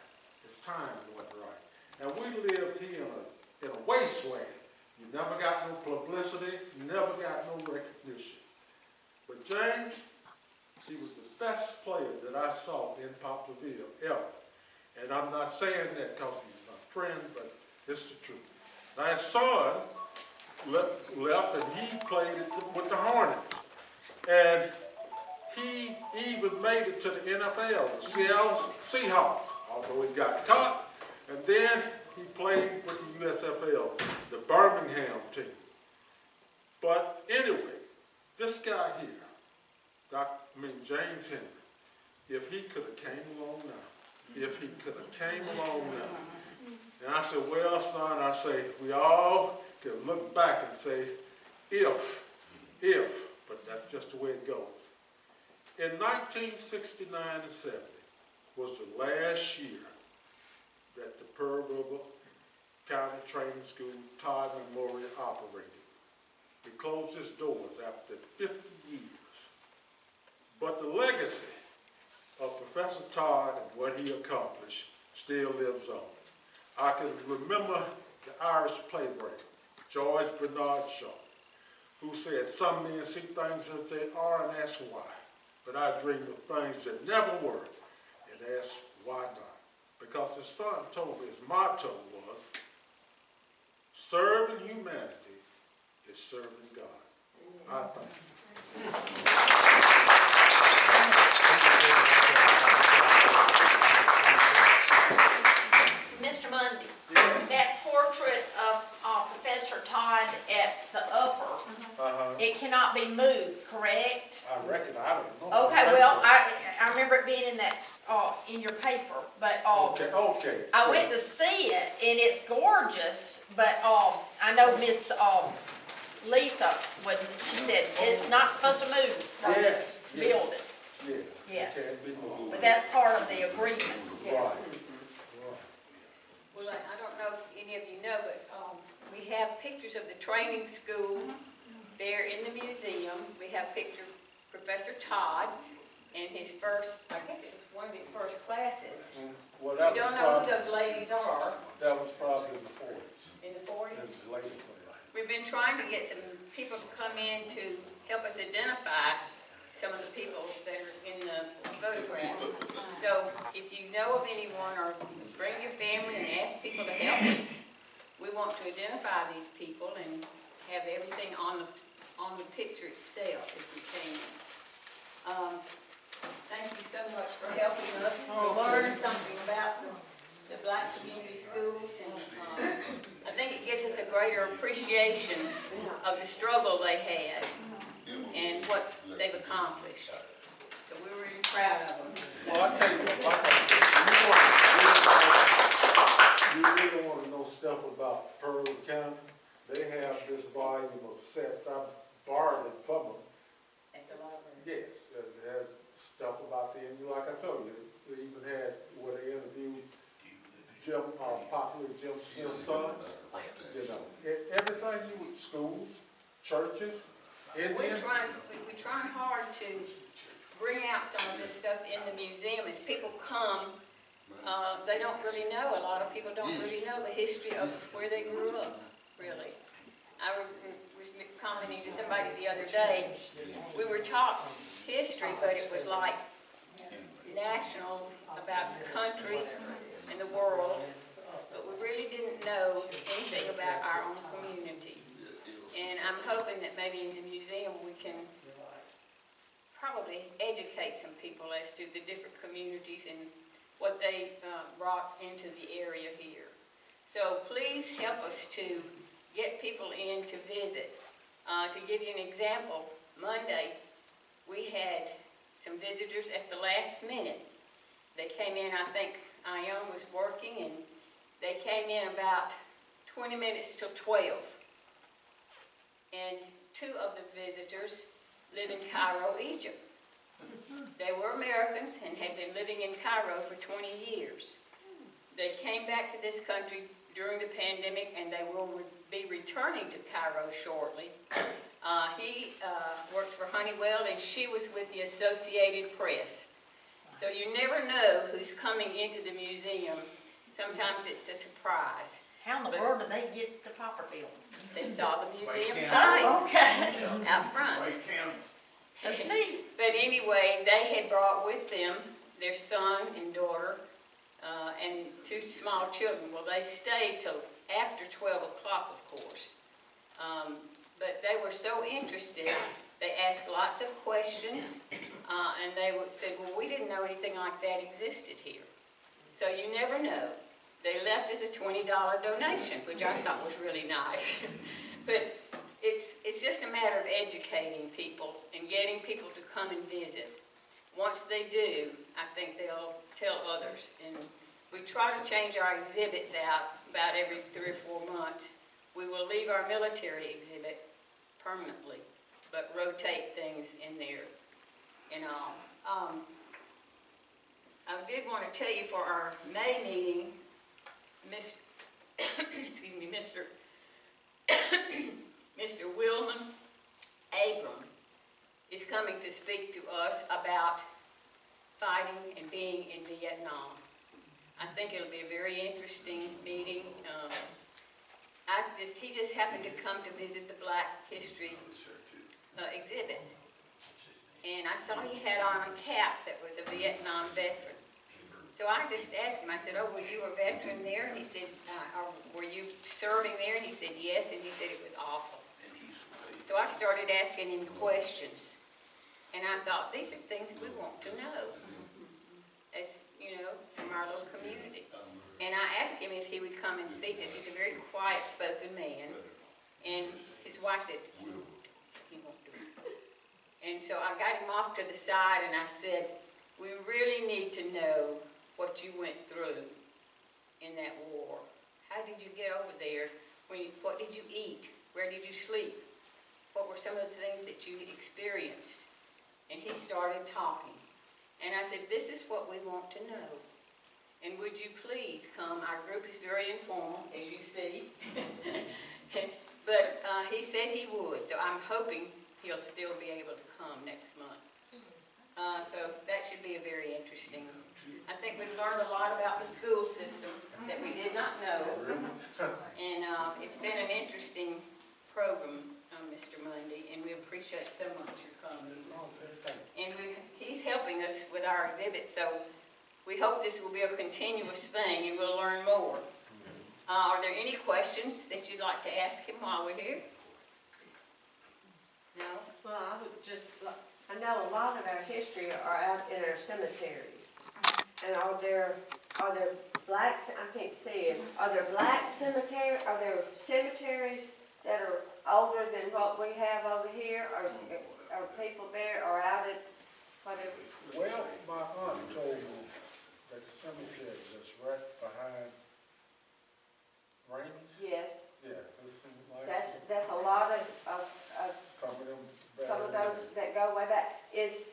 Speaker 10: It's time wasn't right. And we lived here in a wasteland. You never got no publicity. You never got no recognition. But James, he was the best player that I saw in Poplarville ever. And I'm not saying that because he's my friend, but it's the truth. Now his son left and he played with the Hornets. And he even made it to the NFL, the Seattle Seahawks, although he got caught. And then he played with the USFL, the Birmingham team. But anyway, this guy here, James Henry, if he could have came along now, And I said, well, son, we all can look back and say, if but that's just the way it goes. In 1969 and 70 was the last year that the Pearl River County Training School, Todd Memorial, operated. It closed its doors after 50 years. But the legacy of Professor Todd and what he accomplished still lives on. I can remember the Irish playwright, George Bernard Shaw, who said, "Some men see things as they are and ask why, but I dream of things that never were and ask why not." Because his son told me his motto was, "Serving humanity is serving God." I thank you.
Speaker 8: Mr. Mundy, that portrait of Professor Todd at the upper, it cannot be moved, correct?
Speaker 10: I reckon, I don't know.
Speaker 8: Okay, well, I remember it being in that, in your paper, but,
Speaker 10: Okay.
Speaker 8: I went to see it, and it's gorgeous, but, I know Miss, Letha, she said, it's not supposed to move from this
Speaker 10: Yes, yes.
Speaker 8: building.
Speaker 10: Yes.
Speaker 8: Yes.
Speaker 10: It can't be moved.
Speaker 8: But that's part of the agreement.
Speaker 10: Right.
Speaker 1: Well, I don't know if any of you know, but we have pictures of the training school there in the museum. We have picture of Professor Todd in his first, I guess it was one of his first classes.
Speaker 10: Well,
Speaker 1: We
Speaker 10: that was
Speaker 1: don't know who
Speaker 10: probably,
Speaker 1: those ladies are
Speaker 10: that was probably in the 40s,
Speaker 1: in the
Speaker 10: in
Speaker 1: 40s.
Speaker 10: the later class.
Speaker 1: We've been trying to get some people to come in to help us identify some of the people that are in the photograph. So if you know of anyone, or bring your family and ask people to help us, we want to identify these people and have everything on the picture itself if we can. Thank you so much for helping us to learn something about the Black community schools, and I think it gives us a greater appreciation of the struggle they had and what they've accomplished. So we're really proud of them.
Speaker 10: Well, I tell you, like I said, you really want to know stuff about Pearl County, they have this volume of sets. I borrowed it from them.
Speaker 1: At the library.
Speaker 10: Yes, it has stuff about the, and like I told you, they even had where they interviewed Poplarville Jim Smith's son. You know, everything you would, schools, churches, Indian.
Speaker 1: We're trying hard to bring out some of this stuff in the museum. As people come, they don't really know, a lot of people don't really know the history of where they grew up, really. I was commenting to somebody the other day, we were taught history, but it was like national, about the country and the world, but we really didn't know anything about our own community. And I'm hoping that maybe in the museum we can probably educate some people as to the different communities and what they brought into the area here. So please help us to get people in to visit. To give you an example, Monday we had some visitors at the last minute. They came in, I think Ione was working, and they came in about 20 minutes till 12. And two of the visitors live in Cairo, Egypt. They were Americans and had been living in Cairo for 20 years. They came back to this country during the pandemic, and they will be returning to Cairo shortly. He worked for Honeywell, and she was with the Associated Press. So you never know who's coming into the museum. Sometimes it's a surprise.
Speaker 8: How in the world did they get to Poplarville?
Speaker 1: They saw the museum
Speaker 5: County.
Speaker 1: sign
Speaker 8: Okay.
Speaker 1: out front.
Speaker 5: Wake County.
Speaker 1: That's neat. But anyway, they had brought with them their son and daughter and two small children. Well, they stayed till after 12 o'clock, of course. But they were so interested, they asked lots of questions, and they said, well, we didn't know anything like that existed here. So you never know. They left us a $20 donation, which I thought was really nice. But it's just a matter of educating people and getting people to come and visit. Once they do, I think they'll tell others. And we try to change our exhibits out about every 3 or 4 months. We will leave our military exhibit permanently. but rotate things in there and all. I did want to tell you for our May meeting, excuse me, Mr. Wilman Abram is coming to speak to us about fighting and being in Vietnam. I think it'll be a very interesting meeting. He just happened to come to visit the Black History exhibit. And I saw he had on a cap that was a Vietnam veteran. So I just asked him, I said, oh, were you a veteran there? And he said, were you serving there? And he said, yes. And he said it was awful. So I started asking him questions. And I thought, these are things we want to know, as you know, from our little community. And I asked him if he would come and speak to us. He's a very quiet-spoken man. And his wife said, he won't do it. And so I got him off to the side and I said, we really need to know what you went through in that war. How did you get over there? What did you eat? Where did you sleep? What were some of the things that you experienced? And he started talking. And I said, this is what we want to know. And would you please come? Our group is very informal, as you see. But he said he would, so I'm hoping he'll still be able to come next month. So that should be a very interesting. I think we've learned a lot about the school system that we did not know. And it's been an interesting program, Mr. Mundy, and we appreciate so much your coming. And he's helping us with our exhibit, so we hope this will be a continuous thing and we'll learn more. Are there any questions that you'd like to ask him while we're here? No?
Speaker 9: Well, I would just, I know a lot of our history are out in our cemeteries. And are there black, I can't see it, are there black cemeteries, are there cemeteries that are older than what we have over here? Or are people there or out at whatever?
Speaker 10: Well, my aunt told me that the cemetery that's right behind Rainey's.
Speaker 9: Yes,
Speaker 10: Yeah, this seems like.
Speaker 9: that's a lot of
Speaker 10: Some of them.
Speaker 9: some of those that go way back. Is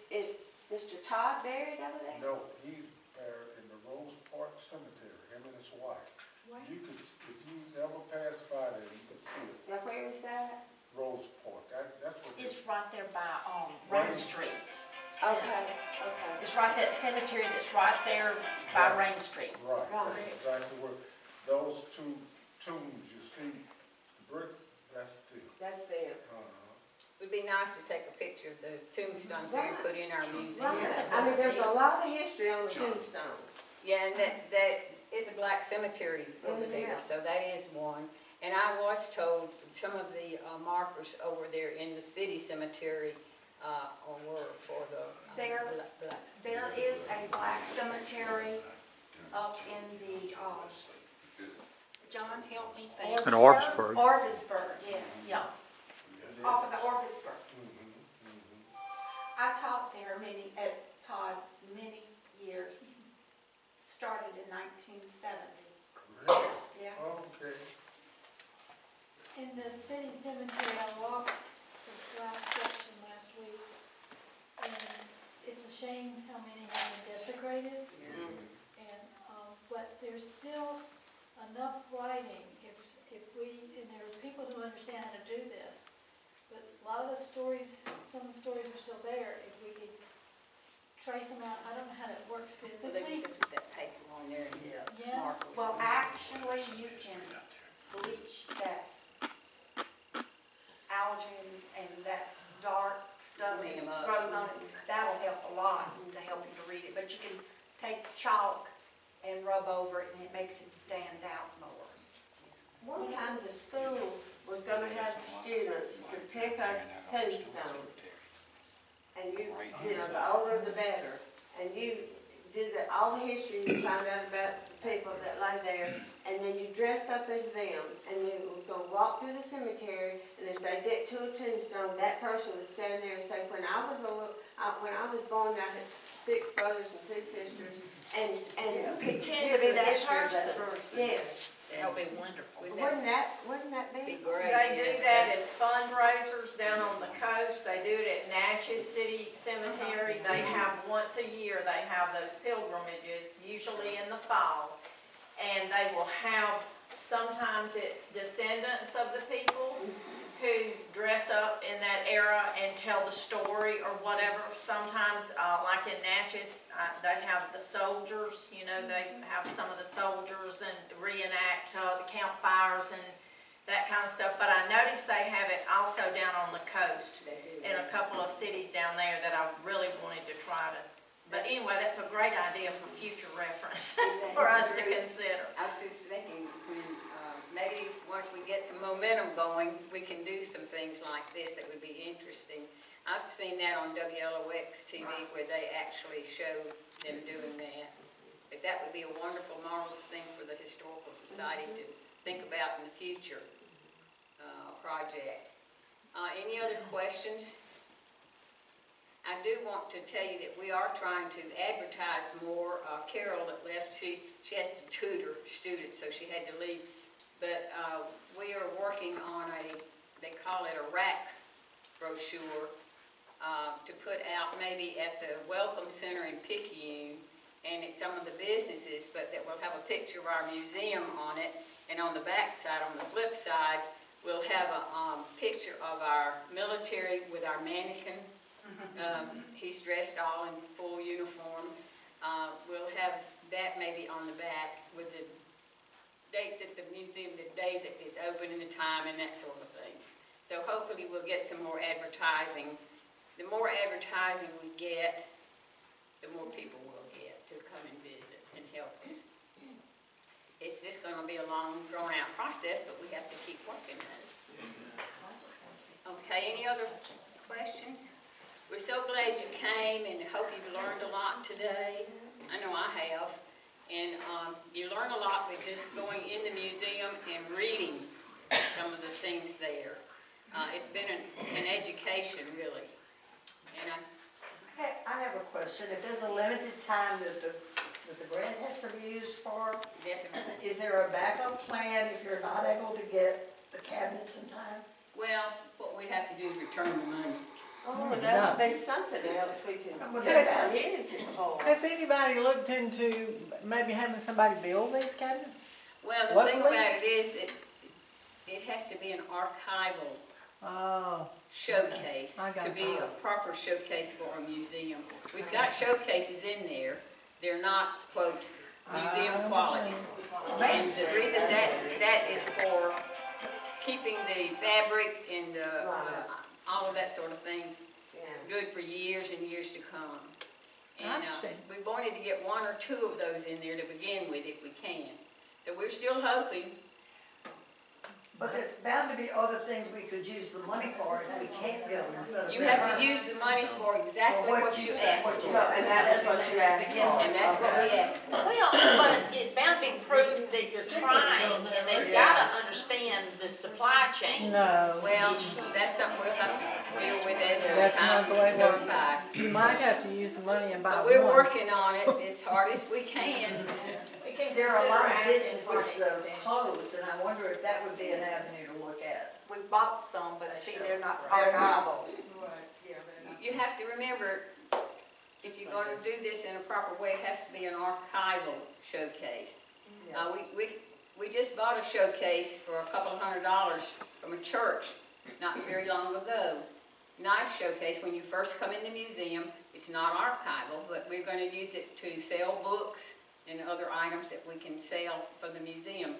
Speaker 9: Mr. Todd buried over there?
Speaker 10: No, he's buried in the Rose Park Cemetery, him and his wife. You could, if you ever pass by there, you could see it.
Speaker 9: Now, where is that?
Speaker 10: Rose Park, that's what.
Speaker 8: It's right there by, Rain Street.
Speaker 9: Okay.
Speaker 8: It's right, that cemetery that's right there by Rain Street.
Speaker 10: Right, that's
Speaker 9: Right.
Speaker 10: exactly where, those two tombs, you see, the bricks, that's the,
Speaker 9: That's there.
Speaker 1: It would be nice to take a picture of the tombstones that we put in our museum.
Speaker 9: Right. I mean, there's a lot of history on the tombstone.
Speaker 1: Yeah, and that is a black cemetery over there, so that is one. And I was told some of the markers over there in the city cemetery were for the black.
Speaker 6: There is a black cemetery up in the, John, help me think.
Speaker 5: In Orfisburg.
Speaker 6: Orfisburg, yes.
Speaker 8: Yeah.
Speaker 6: Off of the Orfisburg. I taught there Todd, many years. Started in 1970.
Speaker 10: really?
Speaker 6: Yeah.
Speaker 10: Okay.
Speaker 7: In the city cemetery, I walked the black section last week, and it's a shame how many have been desecrated. And, but there's still enough writing if we, and there are people who understand how to do this. But a lot of the stories, some of the stories are still there. If we could trace them out, I don't know how that works
Speaker 1: So they
Speaker 7: physically.
Speaker 1: can put that paper on there and
Speaker 7: Yeah.
Speaker 1: mark them.
Speaker 6: Well, actually, you can bleach that algae and that dark stuff
Speaker 1: Clean
Speaker 6: that
Speaker 1: 'em up.
Speaker 6: grows on it. That'll help a lot to help you to read it. But you can take chalk and rub over it and it makes it stand out more.
Speaker 9: One time the school was gonna have the students to pick a tombstone. And you know, the older the better. And you do all the history, you find out about the people that lay there. And then you dress up as them. And then we're gonna walk through the cemetery. And as they get to a tombstone, that person would stand there and say, when I was born, I had 6 brothers and 2 sisters. And pretend to be that person. Yes.
Speaker 8: That'll be wonderful.
Speaker 6: Wouldn't that
Speaker 1: Be
Speaker 6: be?
Speaker 1: great.
Speaker 3: They
Speaker 1: yeah.
Speaker 3: do that as fundraisers down on the coast. They do it at Natchez City Cemetery. They have, once a year, they have those pilgrimages, usually in the fall. And they will have, sometimes it's descendants of the people who dress up in that era and tell the story or whatever. Sometimes, like in Natchez, they have the soldiers, you know, they have some of the soldiers and reenact the campfires and that kind of stuff. But I noticed they have it also down on the coast in a couple of cities down there that I really wanted to try to. But anyway, that's a great idea for future reference for us to consider.
Speaker 1: I was just thinking, when, maybe once we get some momentum going, we can do some things like this that would be interesting. I've seen that on WLOX TV where they actually show them doing that. But that would be a wonderful, marvelous thing for the Historical Society to think about in the future project. Any other questions? I do want to tell you that we are trying to advertise more. Carol that left, she has to tutor students, so she had to leave. But we are working on they call it a rack brochure to put out maybe at the Welcome Center in Picayune and at some of the businesses, but that will have a picture of our museum on it. And on the back side, on the flip side, we'll have a picture of our military with our mannequin. He's dressed all in full uniform. We'll have that maybe on the back with the dates at the museum, the days that it's open and the time and that sort of thing. So hopefully we'll get some more advertising. The more advertising we get, the more people we'll get to come and visit and help us. It's just going to be a long, drawn-out process, but we have to keep working at it. Okay, any other questions? We're so glad you came and hope you've learned a lot today. I know I have. And you learn a lot with just going in the museum and reading some of the things there. It's been an education, really. And
Speaker 2: I have a question. If there's a limited time that the grant has to be used for,
Speaker 1: definitely.
Speaker 2: is there a backup plan if you're not able to get the cabinets in time?
Speaker 1: Well, what we have to do is return the money.
Speaker 9: Oh, that would be something else we can
Speaker 2: Well,
Speaker 9: use it for.
Speaker 3: Has anybody looked into maybe having somebody build these cabinets?
Speaker 1: Well, the thing
Speaker 3: Luckily-
Speaker 1: about it is that it has to be an archival
Speaker 3: Oh,
Speaker 1: showcase
Speaker 3: I got
Speaker 1: to be
Speaker 3: you.
Speaker 1: a proper showcase for a museum. We've got showcases in there. They're not, quote, museum quality. And the reason that is for keeping the fabric and all of that sort of thing good for years and years to come. And we wanted to get one or two of those in there to begin with if we can. So we're still hoping.
Speaker 2: But there's bound to be other things we could use the money for if we can't get them instead of.
Speaker 1: You have to use the money for exactly what you asked for.
Speaker 9: And that's what you asked for.
Speaker 1: And that's what we asked for.
Speaker 8: Well, but it's bound to be proof that you're trying, and they've gotta understand the supply chain.
Speaker 3: no.
Speaker 1: Well, that's something we'll have to deal with as
Speaker 3: That's
Speaker 1: time
Speaker 3: not the way it
Speaker 1: goes
Speaker 3: works.
Speaker 1: by.
Speaker 3: You might have to use the money and buy
Speaker 1: But
Speaker 3: one.
Speaker 1: we're working on it as hard as we can.
Speaker 2: There are a lot of businesses that are closed, and I wonder if that would be an avenue to look at.
Speaker 6: We've bought some, but see, they're not archival.
Speaker 1: You have to remember, if you're going to do this in a proper way, it has to be an archival showcase. We just bought a showcase for $200 from a church not very long ago. Nice showcase when you first come in the museum. It's not archival, but we're going to use it to sell books and other items that we can sell for the museum.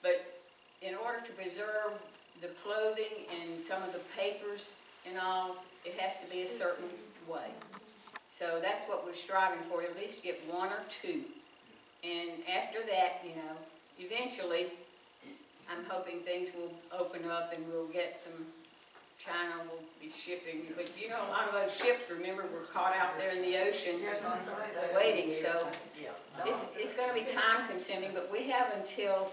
Speaker 1: But in order to preserve the clothing and some of the papers and all, it has to be a certain way. So that's what we're striving for, to at least get one or two. And after that, eventually, I'm hoping things will open up and we'll get some, China will be shipping. But a lot of those ships, remember, were caught out there in the ocean waiting. So it's going to be time consuming, but we have until,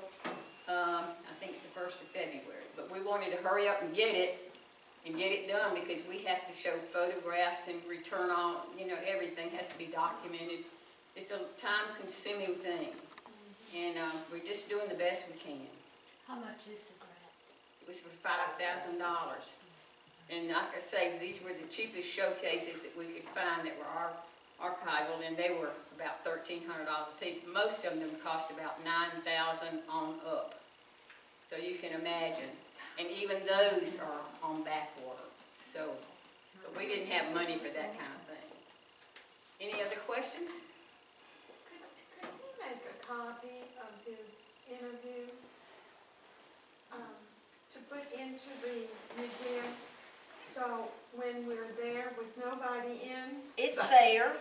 Speaker 1: I think it's the 1st of February. But we wanted to hurry up and get it done because we have to show photographs and return all, everything has to be documented. It's a time consuming thing. and we're just doing the best we can.
Speaker 7: How much is the grant?
Speaker 1: It was for $5,000. And like I say, these were the cheapest showcases that we could find that were archival, and they were about $1,300 a piece. Most of them cost about $9,000 on up. So you can imagine. And even those are on backwater. So, but we didn't have money for that kind of thing. Any other questions?
Speaker 7: Could he make a copy of his interview to put into the museum? So when we're there with nobody in?
Speaker 8: It's there.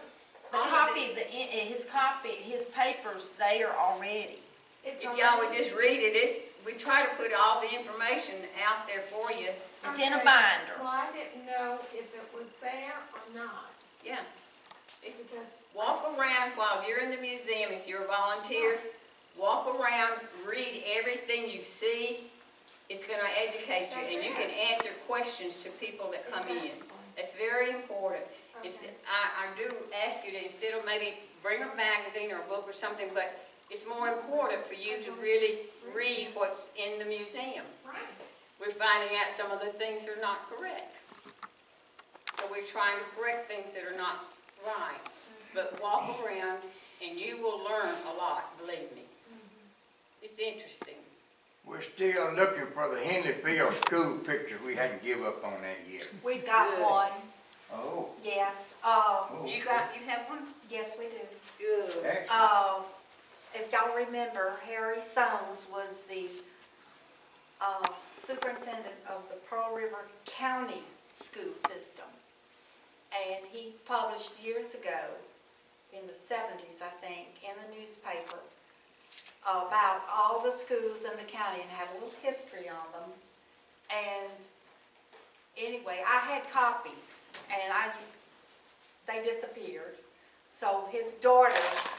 Speaker 8: His paper's there already.
Speaker 7: It's
Speaker 1: If y'all would
Speaker 7: already-
Speaker 1: just read it, we try to put all the information out there for you.
Speaker 8: It's in a
Speaker 7: Okay.
Speaker 8: binder.
Speaker 7: Well, I didn't know if it was there or not,
Speaker 1: Yeah. It's,
Speaker 7: because
Speaker 1: walk around while you're in the museum, if you're a volunteer, walk around, read everything you see. It's gonna educate you, and you can answer questions to people that come in. That's very important. It's,
Speaker 7: Okay.
Speaker 1: I do ask you to, instead of maybe bring a magazine or a book or something, but it's more important for you to really read what's in the museum.
Speaker 7: Right.
Speaker 1: We're finding out some of the things are not correct. So we're trying to correct things that are not right. But walk around and you will learn a lot, believe me. It's interesting.
Speaker 5: We're still looking for the Henleyfield school picture. We hadn't give up on that yet.
Speaker 6: We've got
Speaker 1: Good.
Speaker 6: one,
Speaker 5: Oh.
Speaker 6: yes,
Speaker 1: You have one?
Speaker 6: yes, we do.
Speaker 1: Good.
Speaker 5: Excellent.
Speaker 6: If y'all remember, Harry Soames was the superintendent of the Pearl River County school system. And he published years ago, in the 70s, I think, in the newspaper, about all the schools in the county and had a little history on them. And anyway, I had copies, and they disappeared. So his daughter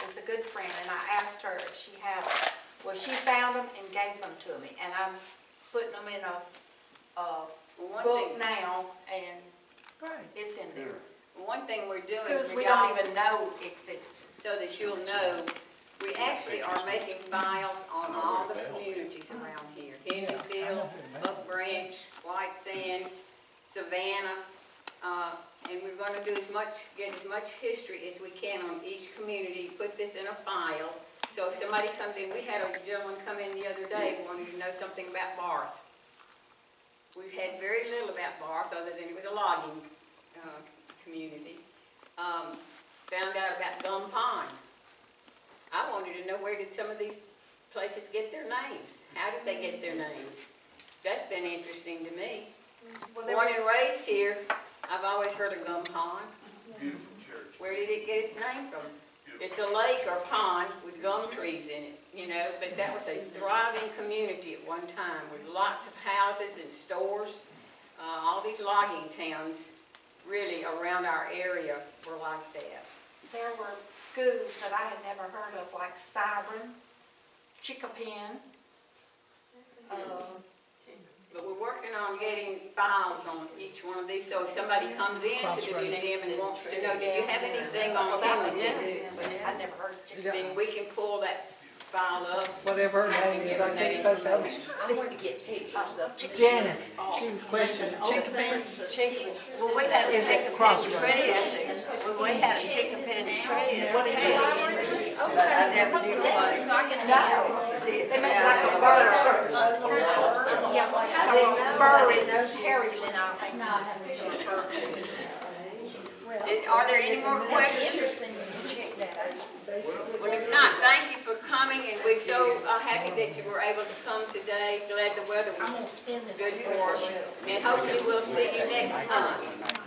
Speaker 6: is a good friend, and I asked her if she had them. Well, she found them and gave them to me, and I'm putting them in a
Speaker 1: One
Speaker 6: book
Speaker 1: thing,
Speaker 6: now, and it's in there.
Speaker 1: one thing we're doing
Speaker 6: Schools
Speaker 1: for
Speaker 6: we
Speaker 1: y'all,
Speaker 6: don't even know exist.
Speaker 1: so that you'll know, we actually are making files on all the communities around here. Henryfield, Oak Branch, White Sand, Savannah, and we're gonna do get as much history as we can on each community, put this in a file. So if somebody comes in, we had a gentleman come in the other day, wanting to know something about Barth. We've had very little about Barth, other than it was a logging community. Found out about Gum Pond. I wanted to know, where did some of these places get their names? How did they get their names? That's been interesting to me.
Speaker 6: Well, there
Speaker 1: Born
Speaker 6: was-
Speaker 1: and raised here, I've always heard of Gum Pond.
Speaker 4: Beautiful church.
Speaker 1: Where did it get its name from? It's a lake or pond with gum trees in it, but that was a thriving community at one time with lots of houses and stores. All these logging towns really around our area were like that.
Speaker 6: There were schools that I had never heard of, like Cybern, Chickapin.
Speaker 1: But we're working on getting files on each one of these, so if somebody comes into the museum and wants to know, do you have anything on
Speaker 6: That
Speaker 1: him?
Speaker 6: would be good, but I never heard of Chickapin.
Speaker 1: Then we can pull that file up.
Speaker 11: Whatever her
Speaker 1: and
Speaker 11: name
Speaker 1: give
Speaker 11: is,
Speaker 1: them
Speaker 11: I
Speaker 1: that
Speaker 11: can't think of it.
Speaker 1: information.
Speaker 8: I want to get pictures of
Speaker 11: Janice, she was questioning.
Speaker 9: Well, we had a
Speaker 11: Is it
Speaker 9: chicken
Speaker 11: cross-
Speaker 9: pen trade. Well, we had a chicken pen trade. What did you? But I never knew what.
Speaker 6: They make like a burr. Yeah, like a burr in Harry.
Speaker 1: Are there any more questions? Well, if not, thank you for coming, and we're so happy that you were able to come today. Glad the weather
Speaker 8: I'm gonna
Speaker 1: was
Speaker 8: send this
Speaker 1: good
Speaker 8: to
Speaker 1: for us, and hopefully we'll see you next month.